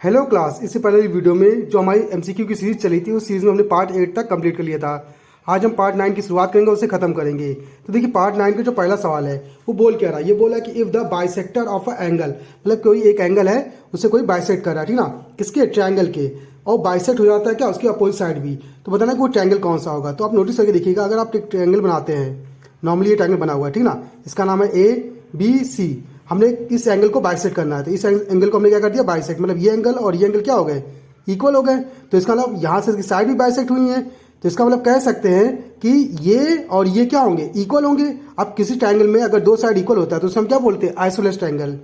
Hello class, इससे पहले video में जो हमारी एमसीक्यू की सीरीज चली थी उस सीरीज में हमने पार्ट 8 तक कंप्लीट कर लिया था। आज हम पार्ट 9 की शुरुआत करेंगे, उसे खत्म करेंगे। तो देखिए पार्ट 9 का जो पहला सवाल है वो बोल क्या रहा है, ये बोला कि if the bisector of a angle, मतलब कोई एक एंगल है उसे कोई बाइसेक्ट कर रहा है, ठीक ना, किसके, ट्रायंगल के, और बाइसेक्ट हो जाता है क्या उसके अपोजिट साइड भी, तो बताना कि वो ट्रायंगल कौन सा होगा। तो आप नोटिस करके देखिएगा, अगर आप एक ट्रायंगल बनाते हैं, नॉर्मली ये ट्रायंगल बना हुआ है, ठीक ना, इसका नाम है ABC, हमने इस एंगल को बाइसेक्ट करना है, तो इस एंगल को हमने क्या कर दिया, बाइसेक्ट, मतलब ये एंगल और ये एंगल क्या हो गए, इक्वल हो गए। तो इसका मतलब यहाँ से इसकी साइड भी बाइसेक्ट हुई है, तो इसका मतलब कह सकते हैं कि ये और ये क्या होंगे, इक्वल होंगे। अब किसी ट्रायंगल में अगर दो साइड इक्वल होता है तो उसे हम क्या बोलते हैं, आइसोलेस ट्रायंगल।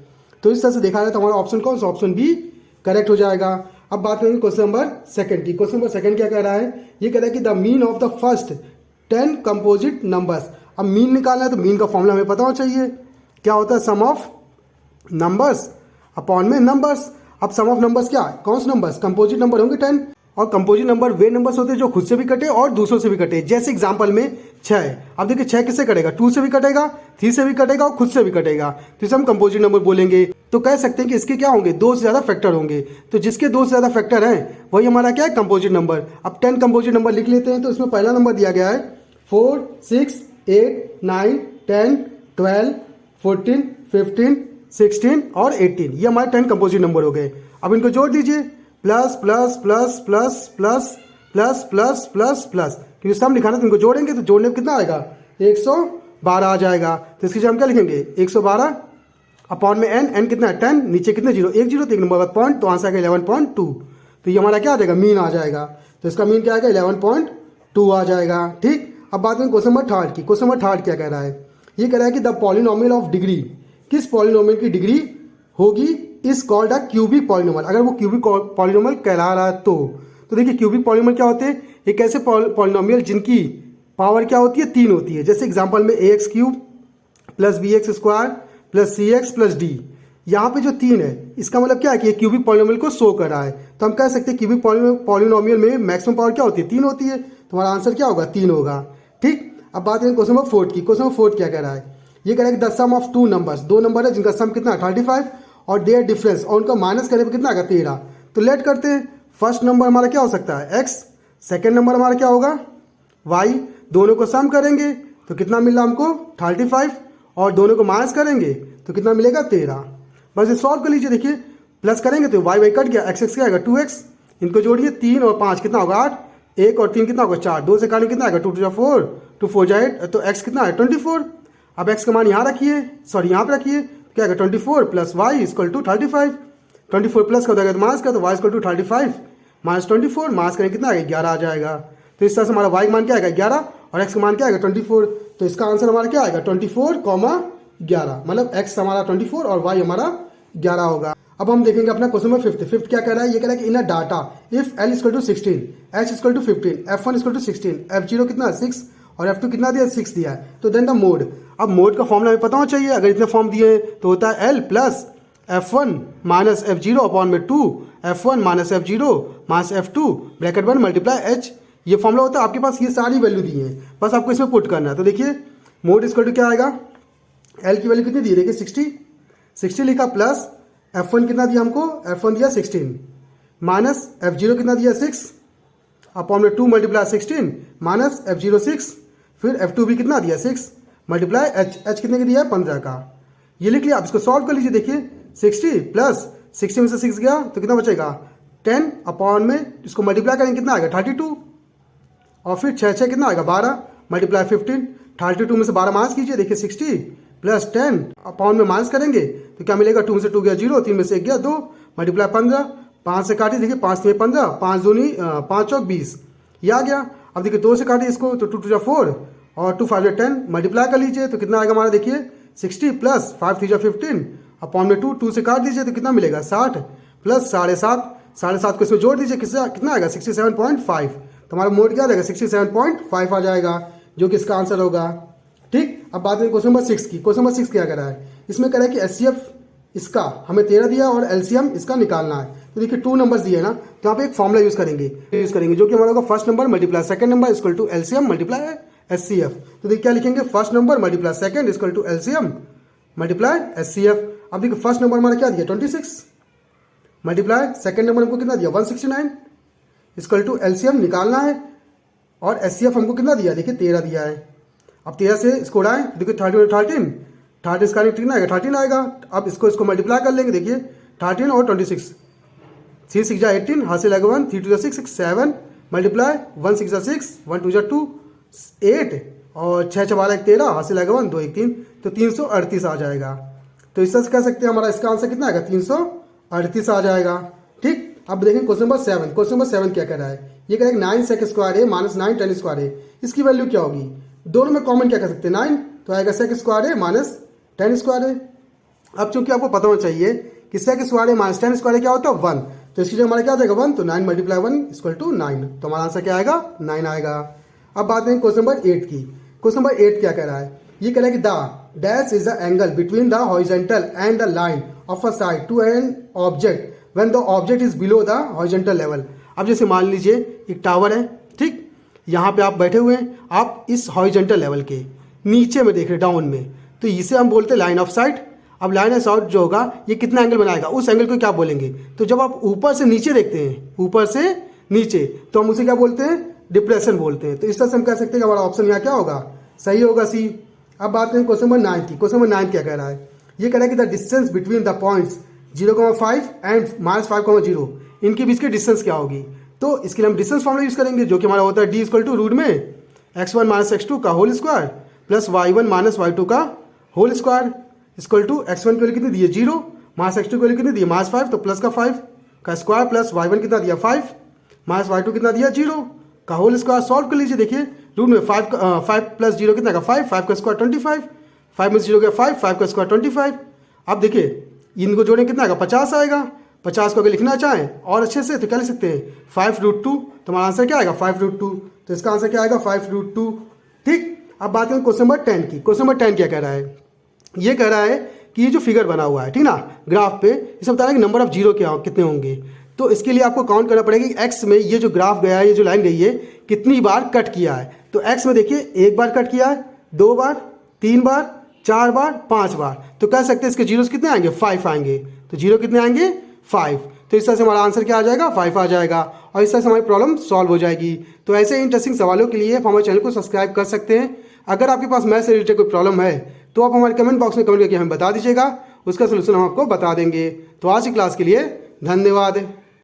तो इस तरह से देखा जाए तो हमारा ऑप्शन कौन सा, ऑप्शन बी करेक्ट हो जाएगा। अब बात करेंगे क्वेश्चन नंबर सेकंड की। क्वेश्चन नंबर सेकंड क्या कह रहा है, ये कह रहा है कि the mean of the first 10 composite numbers. अब मीन निकालना है तो मीन का फॉर्मूला हमें पता होना चाहिए, क्या होता है, सम ऑफ नंबर्स अपॉन में नंबर्स। अब सम ऑफ नंबर्स क्या है, कौन से नंबर्स, कंपोजिट नंबर होंगे 10, और कंपोजिट नंबर वे नंबर्स होते हैं जो खुद से भी कटे और दूसरों से भी कटे। जैसे एग्जांपल में 6, अब देखिए 6 किससे कटेगा, 2 से भी कटेगा, 3 से भी कटेगा और खुद से भी कटेगा, तो इसे हम कंपोजिट नंबर बोलेंगे। तो कह सकते हैं कि इसके क्या होंगे, 2 से ज़्यादा फैक्टर होंगे, तो जिसके 2 से ज़्यादा फैक्टर हैं वही हमारा क्या है, कंपोजिट नंबर। अब 10 कंपोजिट नंबर लिख लेते हैं। तो इसमें पहला नंबर दिया गया है 4, 6, 8, 9, 10, 12, 14, 15, 16 और 18, ये हमारे 10 कंपोजिट नंबर हो गए। अब इनको जोड़ दीजिए, plus plus plus plus plus plus plus plus plus, क्योंकि सम लिखाना तो इनको जोड़ेंगे, तो जोड़ने में कितना आएगा, 112 आ जाएगा। तो इसकी जगह हम क्या लिखेंगे, 112 अपॉन में n कितना है 10, नीचे कितने जीरो, एक जीरो, तो एक नंबर बाद पॉइंट, तो आंसर आएगा 11.2। तो ये हमारा क्या आ जाएगा, मीन आ जाएगा। तो इसका मीन क्या आएगा, 11.2 आ जाएगा। ठीक, अब बात करें क्वेश्चन नंबर थर्ड की। क्वेश्चन नंबर थर्ड क्या कह रहा है, ये कह रहा है कि द पॉलिनोमियल ऑफ डिग्री, किस पॉलिनोमियल की डिग्री होगी is called a cubic polynomial, अगर वो क्यूबिक पॉलिनोमियल कहला रहा है तो देखिए क्यूबिक पॉलिनोमियल क्या होते हैं, एक ऐसे पॉलिनोमियल जिनकी पावर क्या होती है, 3 होती है। जैसे एग्जांपल में ax cube plus bx square plus cx plus d, यहाँ पे जो 3 है इसका मतलब क्या है कि ये क्यूबिक पॉलिनोमियल को शो कर रहा है। तो हम कह सकते हैं क्यूबिक पॉलिनोमियल में मैक्सिमम पावर क्या होती है, 3 होती है, तो हमारा आंसर क्या होगा, 3 होगा। ठीक, अब बात करें क्वेश्चन नंबर 4 की। क्वेश्चन नंबर 4 क्या कह रहा है, ये कह रहा है कि the sum of 2 numbers, 2 number है जिनका सम कितना है 35 और देयर डिफरेंस, और उनका माइनस करने पर कितना आएगा 13। तो लेट करते हैं, फर्स्ट नंबर हमारा क्या हो सकता है x, सेकेंड नंबर हमारा क्या होगा y, दोनों को सम करेंगे तो कितना मिला हमको 35, और दोनों को माइनस करेंगे तो कितना मिलेगा 13। बस ये सॉल्व कर लीजिए, देखिए प्लस करेंगे तो y कट गया, x क्या आएगा 2x, इनको जोड़िए 3 और 5 कितना होगा 8, 1 और 3 कितना होगा 4, 2 से काटेंगे कितना आएगा 2 to 4, 2 4 जा 8, तो x कितना है 24। अब x का मान यहाँ रखिए, सॉरी यहाँ पे रखिए, क्या आएगा 24 plus y equal to 35, 24 plus का हो जाएगा तो माइनस का, तो y equal to 35 minus 24, minus करेंगे कितना आएगा 11 आ जाएगा। तो इस तरह से हमारा y मान क्या आएगा 11 और x का मान क्या आएगा 24, तो इसका आंसर हमारा क्या आएगा 24,11, मतलब x हमारा 24 और y हमारा 11 होगा। अब हम देखेंगे अपना क्वेश्चन नंबर फिफ्थ क्या कह रहा है, ये कह रहा है कि in a data if l equal to 16, h equal to 15, f1 equal to 16, f0 कितना 6 और f2 कितना दिया 6 दिया है, तो देन द मोड। अब मोड का फॉर्मूला हमें पता होना चाहिए, अगर इतने फॉर्म दिए तो होता है l plus f1 minus f0 upon में 2 f1 minus f0 minus f2 bracket 1 multiply h, ये फॉर्मूला होता है। आपके पास ये सारी वैल्यू दी है, बस आपको इसमें पुट करना है। तो देखिए मोड इक्वल टू क्या आएगा, l की वैल्यू कितनी दी है, देखिए 60 लिखा, प्लस f1 कितना दिया हमको, f1 दिया 16 माइनस f0 कितना दिया 6 अपॉन में 2 मल्टीप्लाई 16 माइनस f0 6, फिर f2 भी कितना दिया 6 मल्टीप्लाई h कितने का दिया है 15 का, ये लिख लिया। अब इसको सॉल्व कर लीजिए, देखिए 60 प्लस 60 में से 6 गया तो कितना बचेगा 10 अपॉन में इसको मल्टीप्लाई करेंगे कितना आएगा 32, और फिर 6 कितना आएगा 12 मल्टीप्लाई 15, 32 में से 12 माइनस कीजिए, देखिए 60 प्लस 10 अपॉन में माइनस करेंगे तो क्या मिलेगा, 2 में से 2 गया 0, 3 में से 1 गया 2 मल्टीप्लाई 15, 5 से काटिए, देखिए 5 में 15, 5 दूनी 5 चौक 20, ये आ गया। अब देखिए 2 से काटिए इसको तो 2 2 4 और 2 5 10 मल्टीप्लाई कर लीजिए तो कितना आएगा हमारा, देखिए 60 प्लस 5 3 15 अपॉन में 2 से काट दीजिए तो कितना मिलेगा 60 प्लस 7.5 को इसमें जोड़ दीजिए, कितना आएगा 67.5, तो हमारा मोड क्या आ जाएगा 67.5 आ जाएगा, जो कि इसका आंसर होगा। ठीक, अब बात करें क्वेश्चन नंबर 6 की। क्वेश्चन नंबर 6 क्या कर रहा है, इसमें कह रहा है कि HCF इसका हमें 13 दिया और LCM इसका निकालना है। तो देखिए 2 नंबर्स दिए है ना, तो यहाँ पे एक फॉर्मूला यूज करेंगे जो कि हमारा होगा first number multiply second number equal to LCM multiply HCF। तो देखिए क्या लिखेंगे, first number multiply second equal to LCM multiply HCF। अब देखिए फर्स्ट नंबर हमारा क्या दिया 26 मल्टीप्लाई सेकंड नंबर हमको कितना दिया 169 इक्वल टू LCM निकालना है और HCF हमको कितना दिया देखिए 13 दिया है। अब 13 से इसको उड़ाएं देखिए 13 इसका कितना आएगा 13 आएगा। अब इसको मल्टीप्लाई कर लेंगे देखिए 13 और 26 3 6 जा 18 हाथ से लगे 1 3 2 जा 6 7 मल्टीप्लाई 1 6 जा 6 1 2 जा 2 8 और 6 6 12 13 हाथ से लगे 1 2 1 3 तो 338 आ जाएगा। तो इस तरह से कह सकते हैं हमारा इसका आंसर कितना आएगा 338 आ जाएगा। ठीक, अब देखें क्वेश्चन नंबर 7। क्वेश्चन नंबर 7 क्या कह रहा है, ये कह रहा है 9 sec स्क्वायर है माइनस 9 tan स्क्वायर है, इसकी वैल्यू क्या होगी। दोनों में कॉमन क्या कर सकते हैं 9, तो आएगा sec स्क्वायर है माइनस tan स्क्वायर है। अब चूंकि आपको पता होना चाहिए कि sec स्क्वायर है माइनस tan स्क्वायर क्या होता है 1, तो इसकी जगह हमारा क्या आ जाएगा 1, तो 9 मल्टीप्लाई 1 इक्वल टू 9, तो हमारा आंसर क्या आएगा 9 आएगा। अब बात करें क्वेश्चन नंबर 8 की। क्वेश्चन नंबर 8 क्या कह रहा है, ये कह रहा है कि the dash is the angle between the horizontal and the line of a sight to an object when the object is below the horizontal level. अब जैसे मान लीजिए एक टावर है, ठीक, यहाँ पे आप बैठे हुए हैं, आप इस हॉरिजॉन्टल लेवल के नीचे में देख रहे डाउन में, तो इसे हम बोलते हैं लाइन ऑफ साइट। अब लाइन ऑफ साइट जो होगा ये कितना एंगल बनाएगा, उस एंगल को क्या बोलेंगे। तो जब आप ऊपर से नीचे देखते हैं, ऊपर से नीचे, तो हम उसे क्या बोलते हैं डिप्रेशन बोलते हैं। तो इस तरह से हम कह सकते हैं कि हमारा ऑप्शन यहाँ क्या होगा सही होगा सी। अब बात करें क्वेश्चन नंबर 9 की। क्वेश्चन नंबर 9 क्या कह रहा है, ये कह रहा है कि the distance between the points 0,5 and -5,0 इनके बीच की डिस्टेंस क्या होगी। तो इसके लिए हम डिस्टेंस फॉर्मूला यूज करेंगे जो कि हमारा होता है d इक्वल टू रूट में x1 माइनस x2 का whole square plus y1 minus y2 का whole square equal to x1 की वैल्यू कितनी दी है 0 माइनस x2 की वैल्यू कितनी दी है -5, तो प्लस का 5 का स्क्वायर प्लस y1 कितना दिया 5 माइनस y2 कितना दिया 0 का होल स्क्वायर। सॉल्व कर लीजिए, देखिए रूट में 5 प्लस 0 कितना का 5 5 का स्क्वायर 25 5 में 0 का 5 5 का स्क्वायर 25। अब देखिए इनको जोड़ें कितना आएगा 50 आएगा। 50 को अगर लिखना चाहें और अच्छे से तो क्या लिख सकते हैं 5√2, तो हमारा आंसर क्या आएगा 5√2, तो इसका आंसर क्या आएगा 5√2। ठीक, अब बात करें क्वेश्चन नंबर 10 की। क्वेश्चन नंबर 10 क्या कह रहा है, ये कह रहा है कि ये जो फिगर बना हुआ है, ठीक ना, ग्राफ पे इसे बता रहा है कि नंबर ऑफ जीरो क्या कितने होंगे। तो इसके लिए आपको काउंट करना पड़ेगा कि एक्स में ये जो ग्राफ गया है, ये जो लाइन गई है, कितनी बार कट किया है। तो एक्स में देखिए एक बार कट किया है, 2 बार, 3 बार, 4 बार, 5 बार, तो कह सकते हैं इसके जीरोस कितने आएंगे 5 आएंगे। तो जीरो कितने आएंगे 5, तो इस तरह से हमारा आंसर क्या आ जाएगा 5 आ जाएगा और इस तरह से हमारी प्रॉब्लम सॉल्व हो जाएगी। तो ऐसे इंटरेस्टिंग सवालों के लिए आप हमारे चैनल को सब्सक्राइब कर सकते हैं। अगर आपके पास मैथ्स से रिलेटेड कोई प्रॉब्लम है तो आप हमारे कमेंट बॉक्स में कमेंट करके हमें बता दीजिएगा, उसका सोल्यूशन हम आपको बता देंगे। तो आज की क्लास के लिए धन्यवाद।